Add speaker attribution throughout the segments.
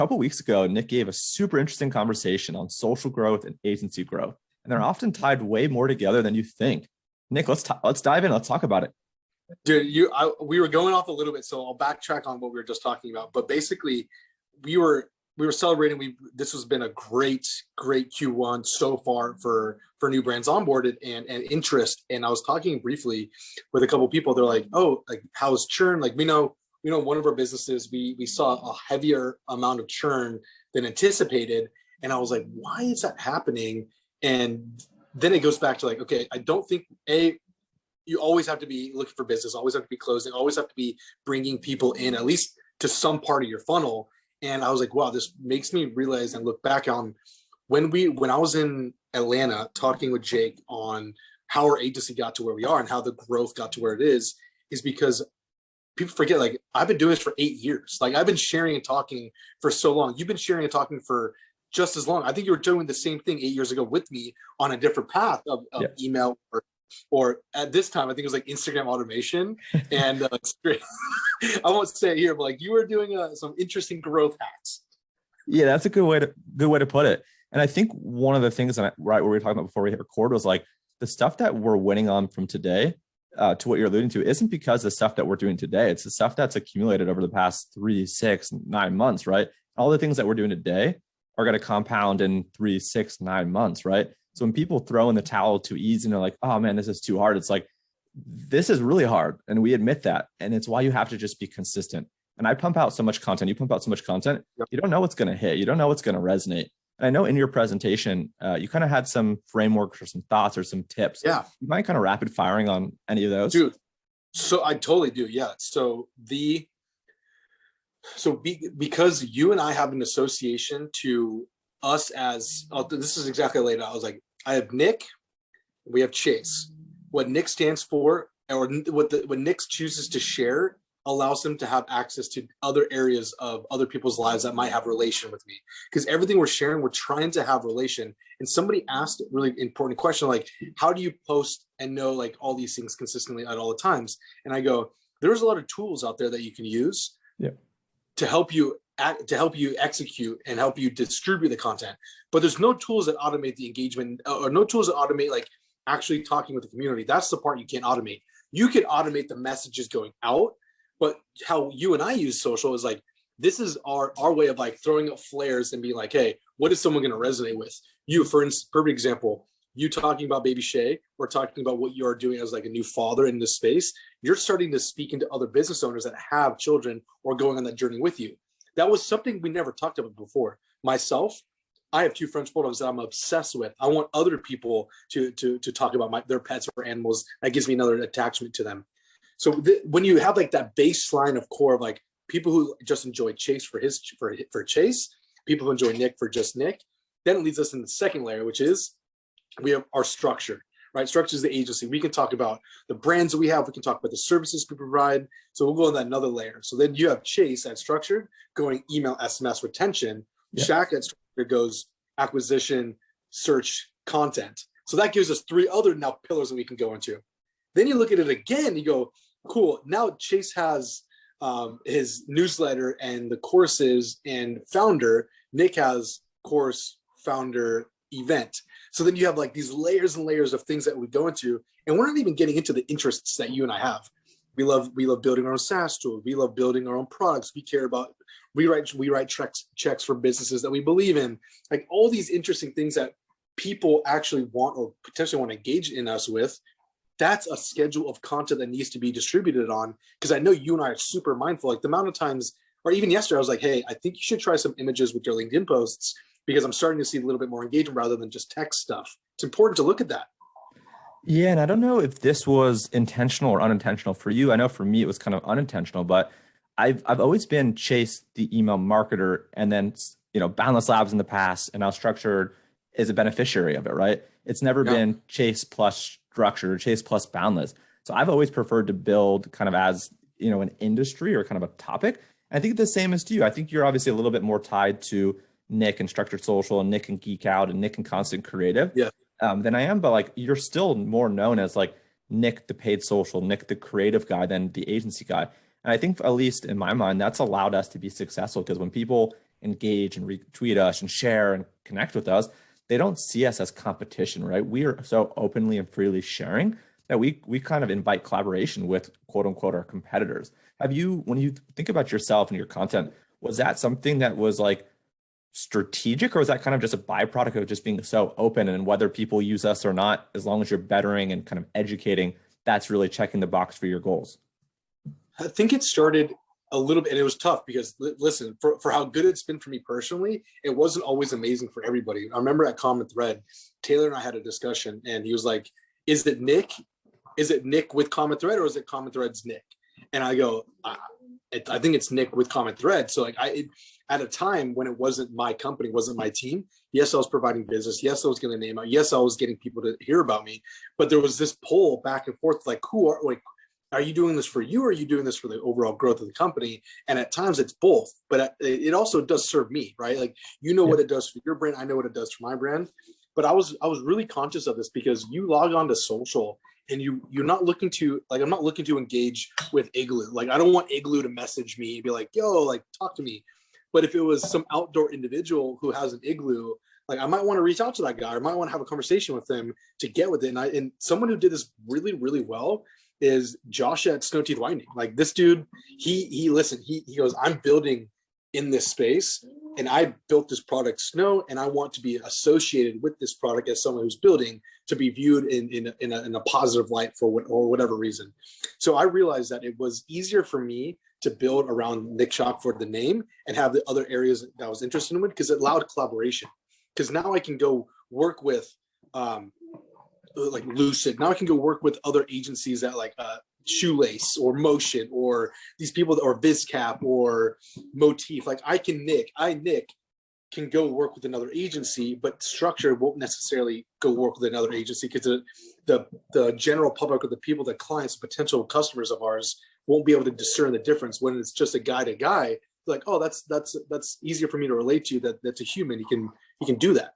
Speaker 1: couple of weeks ago, Nick gave a super interesting conversation on social growth and agency growth, and they're often tied way more together than you think. Nick, let's dive in. Let's talk about it.
Speaker 2: Dude, we were going off a little bit, so I'll backtrack on what we were just talking about. But basically, we were celebrating. This has been a great Q1 so far for new brands onboarded and interest. And I was talking briefly with a couple of people. They're like, "Oh, like how's churn?" Like we know one of our businesses, we saw a heavier amount of churn than anticipated, and I was like, "Why is that happening?" And then it goes back to like, okay, I don't think you always have to be looking for business, always have to be closing, always have to be bringing people in at least to some part of your funnel. And I was like, wow, this makes me realize and look back on when I was in Atlanta talking with Jake on how our agency got to where we are and how the growth got to where it is because people forget, like, I've been doing this for 8 years. Like, I've been sharing and talking for so long. You've been sharing and talking for just as long. I think you were doing the same thing 8 years ago with me on a different path of email or at this time, I think it was like Instagram automation. And I won't say it here, but like you were doing some interesting growth hacks.
Speaker 1: Yeah, that's a good way to put it. And I think one of the things that right where we were talking about before we hit record was like the stuff that we're winning on from today to what you're alluding to isn't because the stuff that we're doing today. It's the stuff that's accumulated over the past 3, 6, 9 months, right? All the things that we're doing today are going to compound in 3, 6, 9 months, right? So when people throw in the towel too easy and they're like, oh man, this is too hard. It's like, this is really hard. And we admit that. And it's why you have to just be consistent. And I pump out so much content. You pump out so much content. Yep. You don't know what's going to hit. You don't know what's going to resonate. And I know in your presentation, you kind of had some frameworks or some thoughts or some tips.
Speaker 2: Yeah.
Speaker 1: You mind kind of rapid firing on any of those?
Speaker 2: Dude, so I totally do. Yeah. Because you and I have an association to us as, this is exactly laid out. I was like, I have Nick, we have Chase. What Nick stands for, or what Nick chooses to share, allows him to have access to other areas of other people's lives that might have relation with me. Because everything we're sharing, we're trying to have relation. And somebody asked a really important question, like, how do you post and know like all these things consistently at all the times? And I go, there's a lot of tools out there that you can use to help you execute and help you distribute the content. But there's no tools that automate the engagement or no tools that automate like actually talking with the community. That's the part you can't automate. You can automate the messages going out, but how you and I use social is like, this is our way of like throwing up flares and being like, hey, what is someone going to resonate with? You, for instance, perfect example, you talking about Baby Shay, or talking about what you're doing as like a new father in this space. You're starting to speak into other business owners that have children or going on that journey with you. That was something we never talked about before. Myself, I have 2 French bulldogs that I'm obsessed with. I want other people to talk about their pets or animals. That gives me another attachment to them. So when you have like that baseline of core of like people who just enjoy Chase for Chase, people who enjoy Nick for just Nick, then it leads us in the second layer, which is we have our structure, right? Structure is the agency. We can talk about the brands that we have. We can talk about the services we provide. So we'll go on that another layer. So then you have Chase at structured going email, SMS, retention. Yeah. Shack at structured goes acquisition, search, content. So that gives us 3 other now pillars that we can go into. Then you look at it again, you go, cool. Now Chase has his newsletter and the courses and founder. Nick has course, founder, event. So then you have like these layers and layers of things that we go into, and we're not even getting into the interests that you and I have. We love building our own SaaS tool. We love building our own products. We care about, we write checks for businesses that we believe in. Like all these interesting things that people actually want or potentially want to engage in us with. That's a schedule of content that needs to be distributed on. Because I know you and I are super mindful. Like the amount of times, or even yesterday, I was like, hey, I think you should try some images with your LinkedIn posts, because I'm starting to see a little bit more engagement rather than just text stuff. It's important to look at that.
Speaker 1: Yeah. And I don't know if this was intentional or unintentional for you. I know for me, it was kind of unintentional, but I've always been Chase, the email marketer, and then, Boundless Labs in the past, and now Structured is a beneficiary of it, right? It's never been Chase plus Structured or Chase plus Boundless. So I've always preferred to build kind of as, an industry or kind of a topic. And I think the same as you. I think you're obviously a little bit more tied to Nick and Structured Social and Nick and Geek Out and Nick and Constant Creative than I am. But like, you're still more known as like Nick, the paid social, Nick, the creative guy, than the agency guy. And I think, at least in my mind, that's allowed us to be successful, because when people engage and retweet us and share and connect with us, they don't see us as competition, right? We are so openly and freely sharing that we kind of invite collaboration with quote unquote our competitors. Have you, when you think about yourself and your content, was that something that was like strategic, or was that kind of just a byproduct of just being so open, and whether people use us or not, as long as you're bettering and kind of educating, that's really checking the box for your goals?
Speaker 2: I think it started a little bit, and it was tough because listen, for how good it's been for me personally, it wasn't always amazing for everybody. I remember at Common Thread, Taylor and I had a discussion, and he was like, "Is it Nick? Is it Nick with Common Thread, or is it Common Thread's Nick?" And I go, I think it's Nick with Common Thread. So like at a time when it wasn't my company, wasn't my team. Yes, I was providing business. Yes, I was getting the name out. Yes, I was getting people to hear about me. But there was this pull back and forth, like, are you doing this for you, or are you doing this for the overall growth of the company? And at times it's both, but it also does serve me, right? Like, what it does for your brand. I know what it does for my brand. But I was really conscious of this, because you log on to social and you're not looking to, like, I'm not looking to engage with Igloo. Like, I don't want Igloo to message me and be like, yo, like, talk to me. But if it was some outdoor individual who has an Igloo, like, I might want to reach out to that guy, or I might want to have a conversation with them to get with it. And someone who did this really, really well is Josh at Snow Teeth Whitening. Like, this dude, he goes, I'm building in this space, and I built this product Snow, and I want to be associated with this product as someone who's building, to be viewed in a positive light for whatever reason. So I realized that it was easier for me to build around Nick Shackelford, the name, and have the other areas that I was interested in, because it allowed collaboration. Because now I can go work with like Lucid. Now I can go work with other agencies that like Shoelace or Motion, or these people, or VizCap or Motif. Like, Nick can go work with another agency, but Structure won't necessarily go work with another agency, because the general public, or the people, the clients, potential customers of ours, won't be able to discern the difference when it's just a guy to guy. Like, oh, that's easier for me to relate to. That's a human. He can do that.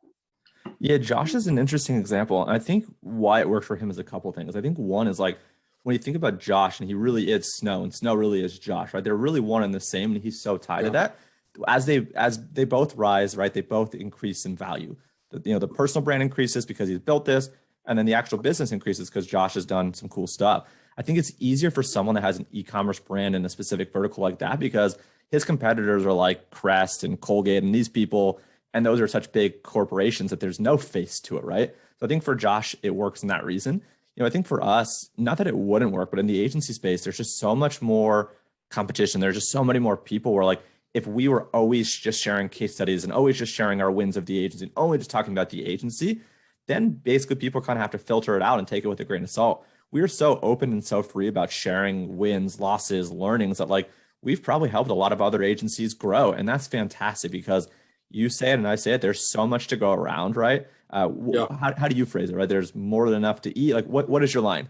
Speaker 1: Yeah, Josh is an interesting example. I think why it worked for him is a couple of things. I think one is, like, when you think about Josh, and he really is Snow, and Snow really is Josh, right? They're really one and the same, and he's so tied to that. As they both rise, right? They both increase in value. The personal brand increases because he's built this, and then the actual business increases because Josh has done some cool stuff. I think it's easier for someone that has an e-commerce brand in a specific vertical like that, because his competitors are like Crest and Colgate and these people, and those are such big corporations that there's no face to it, right? So I think for Josh, it works in that reason. I think for us, not that it wouldn't work, but in the agency space, there's just so much more competition. There's just so many more people where, like, if we were always just sharing case studies and always just sharing our wins of the agency and only just talking about the agency, then basically people kind of have to filter it out and take it with a grain of salt. We are so open and so free about sharing wins, losses, learnings, that, like, we've probably helped a lot of other agencies grow. And that's fantastic, because you say it and I say it, there's so much to go around, right? How do you phrase it, right? There's more than enough to eat. Like, what is your line?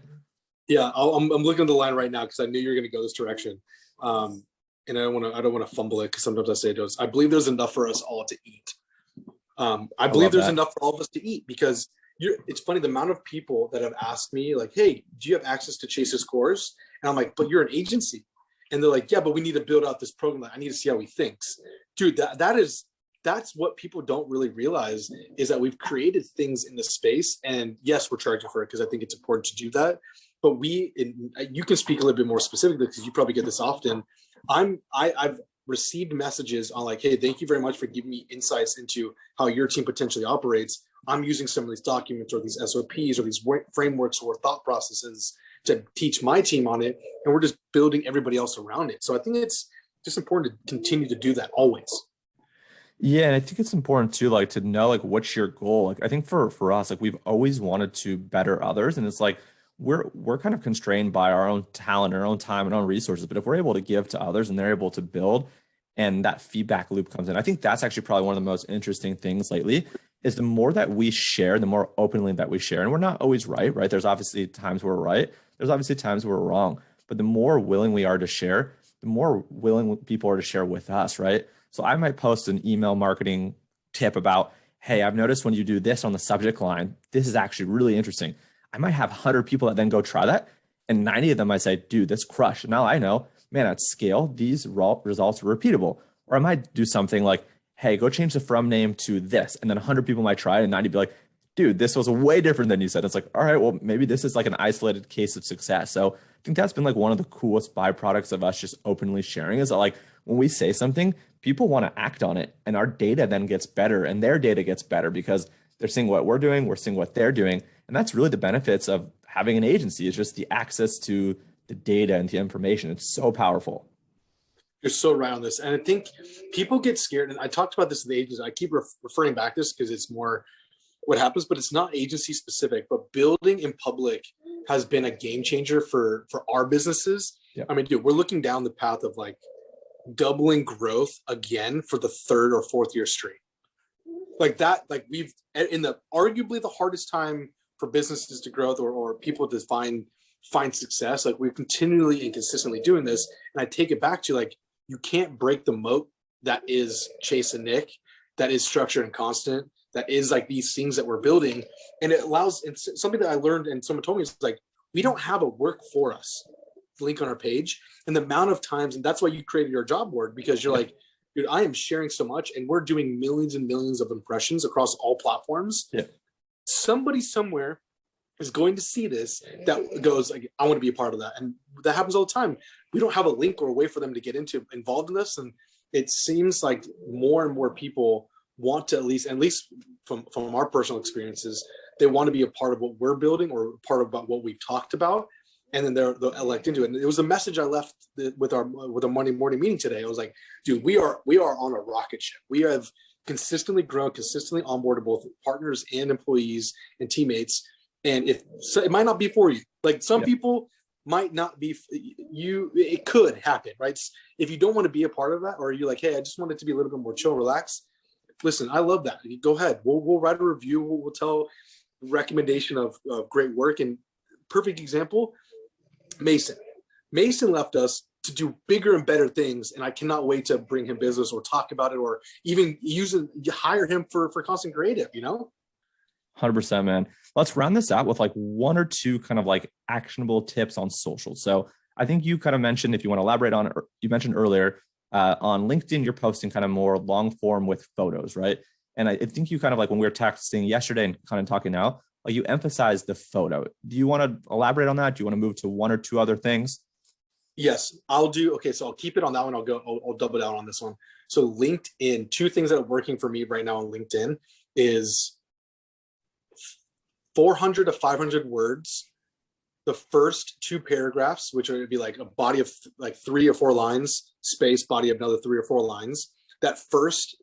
Speaker 2: Yeah, I'm looking at the line right now, because I knew you were going to go this direction. And I don't want to fumble it, because sometimes I say it goes, I believe there's enough for us all to eat. I believe there's enough for all of us to eat, because it's funny, the amount of people that have asked me, like, hey, do you have access to Chase's course? And I'm like, but you're an agency. And they're like, yeah, but we need to build out this program. I need to see how he thinks. Dude, that's what people don't really realize, is that we've created things in the space, and yes, we're charging for it, because I think it's important to do that. But you can speak a little bit more specifically, because you probably get this often. I've received messages on, like, hey, thank you very much for giving me insights into how your team potentially operates. I'm using some of these documents, or these SOPs, or these frameworks, or thought processes to teach my team on it, and we're just building everybody else around it. So I think it's just important to continue to do that always.
Speaker 1: Yeah, and I think it's important too, like, to know, like, what's your goal. Like, I think for us, like, we've always wanted to better others, and it's like we're kind of constrained by our own talent, our own time, and our own resources. But if we're able to give to others and they're able to build, and that feedback loop comes in, I think that's actually probably one of the most interesting things lately. Is the more that we share, the more openly that we share, and we're not always right? There's obviously times we're right. There's obviously times we're wrong. But the more willing we are to share, the more willing people are to share with us, right? So I might post an email marketing tip about, hey, I've noticed when you do this on the subject line, this is actually really interesting. I might have 100 people that then go try that, and 90 of them might say, dude, this crushed. Now I know, man, at scale, these results are repeatable. Or I might do something like, hey, go change the from name to this. And then 100 people might try it and 90 be like, dude, this was way different than you said. It's like, all right, well, maybe this is like an isolated case of success. So I think that's been like one of the coolest byproducts of us just openly sharing is that like when we say something, people want to act on it and our data then gets better and their data gets better because they're seeing what we're doing, we're seeing what they're doing. And that's really the benefits of having an agency is just the access to the data and the information. It's so powerful.
Speaker 2: You're so right on this. And I think people get scared. And I talked about this in the agency. I keep referring back to this because it's more what happens, but it's not agency specific. But building in public has been a game changer for our businesses.
Speaker 1: Yeah.
Speaker 2: I mean, dude, we're looking down the path of like doubling growth again for the third or fourth year straight. Like that, like we've in the arguably the hardest time for businesses to grow or people to find success. Like we're continually and consistently doing this. And I take it back to like, you can't break the moat that is Chase and Nick, that is structured and constant, that is like these things that we're building. And it allows, and something that I learned and someone told me is like, we don't have a work for us link on our page. And the amount of times, and that's why you created your job board, because you're like, dude, I am sharing so much and we're doing millions and millions of impressions across all platforms.
Speaker 1: Yeah.
Speaker 2: Somebody somewhere is going to see this that goes like, I want to be a part of that. And that happens all the time. We don't have a link or a way for them to get involved in this. And it seems like more and more people want to at least from our personal experiences, they want to be a part of what we're building or part of what we've talked about. And then they'll elect into it. And it was a message I left with our Monday morning meeting today. I was like, dude, we are on a rocket ship. We have consistently grown, consistently onboarded both partners and employees and teammates. And it might not be for you. Like some people might not be you. It could happen, right? If you don't want to be a part of that, or you're like, hey, I just want it to be a little bit more chill, relax. Listen, I love that. Go ahead. We'll write a review. We'll tell recommendation of great work. And perfect example, Mason. Mason left us to do bigger and better things, and I cannot wait to bring him business or talk about it, or even hire him for content creative.
Speaker 1: 100%, man. Let's round this out with like one or two kind of like actionable tips on social. So I think you kind of mentioned, if you want to elaborate on it, you mentioned earlier on LinkedIn, you're posting kind of more long form with photos, right? And I think you kind of like when we were texting yesterday and kind of talking now, like you emphasize the photo. Do you want to elaborate on that? Do you want to move to one or two other things?
Speaker 2: Yes, I'll do. Okay, so I'll keep it on that one. I'll double down on this one. So LinkedIn, two things that are working for me right now on LinkedIn is 400 to 500 words. The first two paragraphs, which would be like a body of like 3 or 4 lines, space, body of another 3 or 4 lines. That first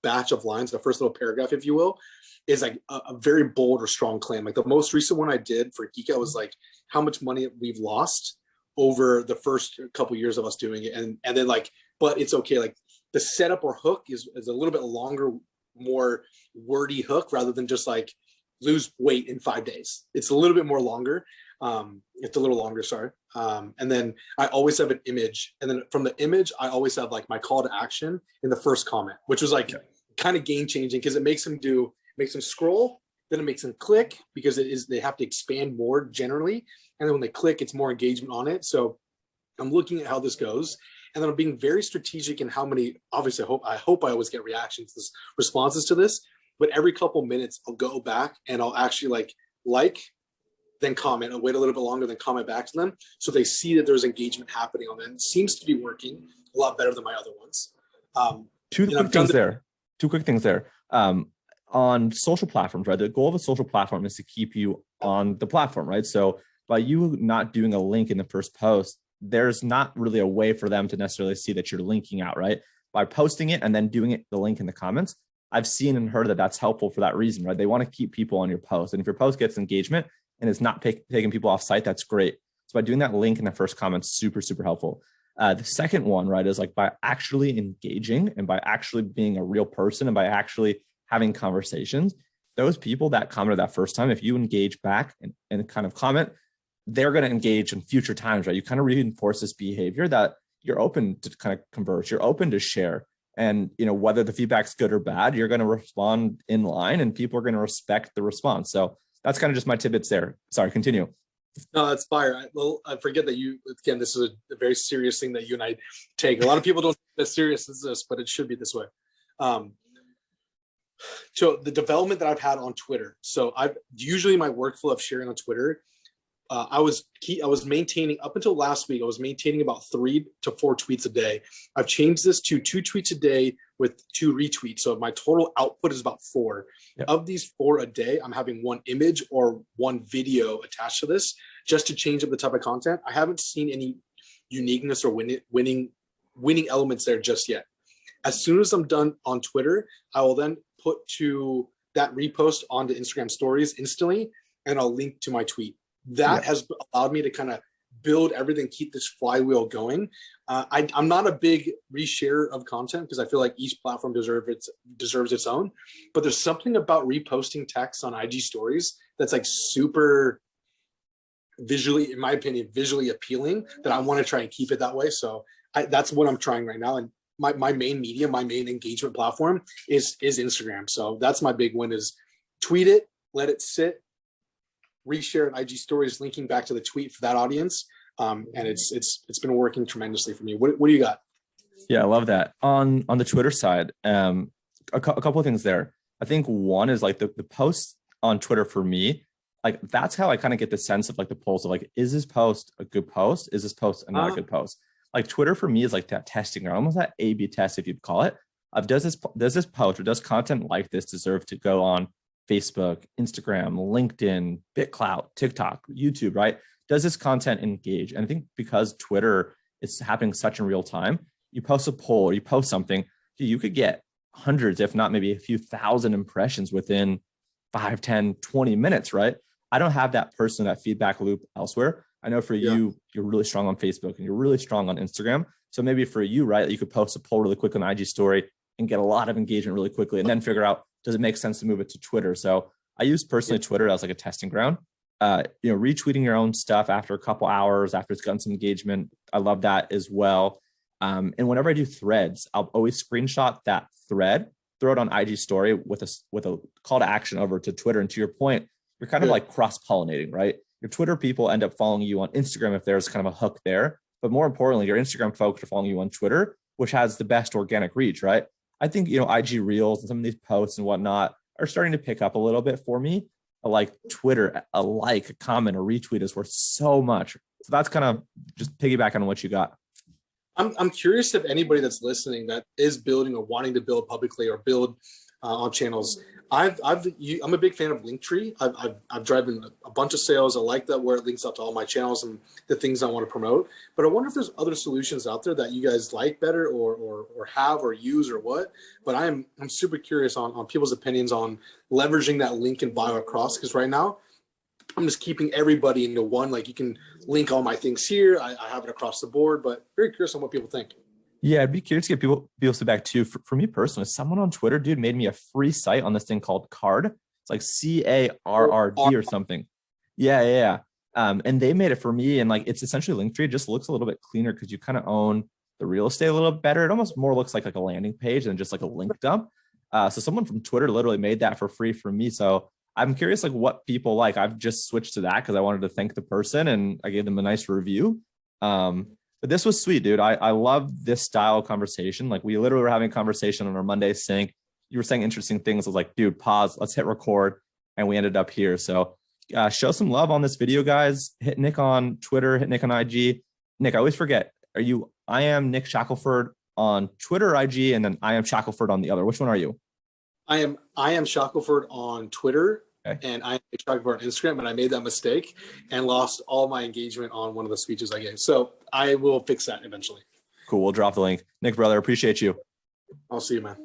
Speaker 2: batch of lines, the first little paragraph, if you will, is like a very bold or strong claim. Like the most recent one I did for Geeka was like how much money we've lost over the first couple of years of us doing it. And then like, but it's okay. Like the setup or hook is a little bit longer, more wordy hook rather than just like lose weight in 5 days. It's a little bit more longer. It's a little longer, sorry. And then I always have an image. And then from the image, I always have like my call to action in the first comment, which was like kind of game changing because it makes them scroll, then it makes them click because they have to expand more generally. And then when they click, it's more engagement on it. So I'm looking at how this goes. And then I'm being very strategic in how many, obviously I hope I always get responses to this, but every couple minutes I'll go back and I'll actually like, then comment. I'll wait a little bit longer, then comment back to them. So they see that there's engagement happening on it. It seems to be working a lot better than my other ones.
Speaker 1: Two quick things there. On social platforms, right? The goal of a social platform is to keep you on the platform, right? So by you not doing a link in the first post, there's not really a way for them to necessarily see that you're linking out, right? By posting it and then doing the link in the comments, I've seen and heard that that's helpful for that reason, right? They want to keep people on your post. And if your post gets engagement and it's not taking people off site, that's great. So by doing that link in the first comment, super, super helpful. The second one, right, is like by actually engaging and by actually being a real person and by actually having conversations, those people that commented that first time, if you engage back and kind of comment, they're going to engage in future times, right? You kind of reinforce this behavior that you're open to kind of converse, you're open to share. And, whether the feedback's good or bad, you're going to respond in line and people are going to respect the response. So that's kind of just my tidbits there. Sorry, continue.
Speaker 2: No, that's fire. I forget that again, this is a very serious thing that you and I take. A lot of people don't take it as serious as this, but it should be this way. So the development that I've had on Twitter. So I've usually my workflow of sharing on Twitter. I was maintaining up until last week. I was maintaining about 3 to 4 tweets a day. I've changed this to 2 tweets a day with 2 retweets. So my total output is about 4. Yep. Of these 4 a day, I'm having 1 image or 1 video attached to this just to change up the type of content. I haven't seen any uniqueness or winning elements there just yet. As soon as I'm done on Twitter, I will then put to that repost onto Instagram stories instantly, and I'll link to my tweet. That has allowed me to kind of build everything, keep this flywheel going. I'm not a big reshare of content because I feel like each platform deserves its own. But there's something about reposting text on IG stories that's like super visually, in my opinion, visually appealing that I want to try and keep it that way. So that's what I'm trying right now. And my main medium, my main engagement platform is Instagram. So that's my big win is tweet it, let it sit, reshare an IG stories, linking back to the tweet for that audience. And it's been working tremendously for me. What do you got?
Speaker 1: Yeah, I love that. On the Twitter side, a couple of things there. I think one is like the posts on Twitter for me, like that's how I kind of get the sense of like the pulse of like, is this post a good post? Is this post not a good post? Like Twitter for me is like that testing or almost that A/B test, if you'd call it. Does this post or does content like this deserve to go on Facebook, Instagram, LinkedIn, BitClout, TikTok, YouTube, right? Does this content engage? And I think because Twitter is happening such in real time, you post a poll or you post something, you could get hundreds, if not maybe a few thousand impressions within 5, 10, 20 minutes, right? I don't have that person, that feedback loop elsewhere. I know for you, you're really strong on Facebook and you're really strong on Instagram. So maybe for you, right, you could post a poll really quick on IG story and get a lot of engagement really quickly and then figure out, does it make sense to move it to Twitter? So I use personally Twitter as like a testing ground. Retweeting your own stuff after a couple hours, after it's gotten some engagement. I love that as well. And whenever I do threads, I'll always screenshot that thread, throw it on IG story with a call to action over to Twitter. And to your point, you're kind of like cross-pollinating, right? Your Twitter people end up following you on Instagram if there's kind of a hook there. But more importantly, your Instagram folks are following you on Twitter, which has the best organic reach, right? I think, IG Reels and some of these posts and whatnot are starting to pick up a little bit for me. Like Twitter, a like, a comment, a retweet is worth so much. So that's kind of just piggyback on what you got.
Speaker 2: I'm curious if anybody that's listening that is building or wanting to build publicly or build on channels. I'm a big fan of Linktree. I've driven a bunch of sales. I like that where it links up to all my channels and the things I want to promote. But I wonder if there's other solutions out there that you guys like better or have or use or what. But I'm super curious on people's opinions on leveraging that link in bio across, because right now I'm just keeping everybody into one. Like you can link all my things here. I have it across the board, but very curious on what people think.
Speaker 1: Yeah, I'd be curious to get people's feedback too. For me personally, someone on Twitter, dude, made me a free site on this thing called Card. It's like CARRD or something. Yeah. And they made it for me, and like it's essentially Linktree. It just looks a little bit cleaner because you kind of own the real estate a little better. It almost more looks like a landing page than just like a link dump. So someone from Twitter literally made that for free for me. So I'm curious like what people like. I've just switched to that because I wanted to thank the person and I gave them a nice review. But this was sweet, dude. I love this style of conversation. Like we literally were having a conversation on our Monday sync. You were saying interesting things. I was like, dude, pause, let's hit record. And we ended up here. So show some love on this video, guys. Hit Nick on Twitter, hit Nick on IG. Nick, I always forget. I am Nick Shackelford on Twitter, IG, and then I am Shackelford on the other. Which one are you?
Speaker 2: I am Shackelford on Twitter.
Speaker 1: Okay.
Speaker 2: And I am Shackelford on Instagram, and I made that mistake and lost all my engagement on one of the speeches I gave. So I will fix that eventually.
Speaker 1: Cool. We'll drop the link. Nick, brother, appreciate you.
Speaker 2: I'll see you, man.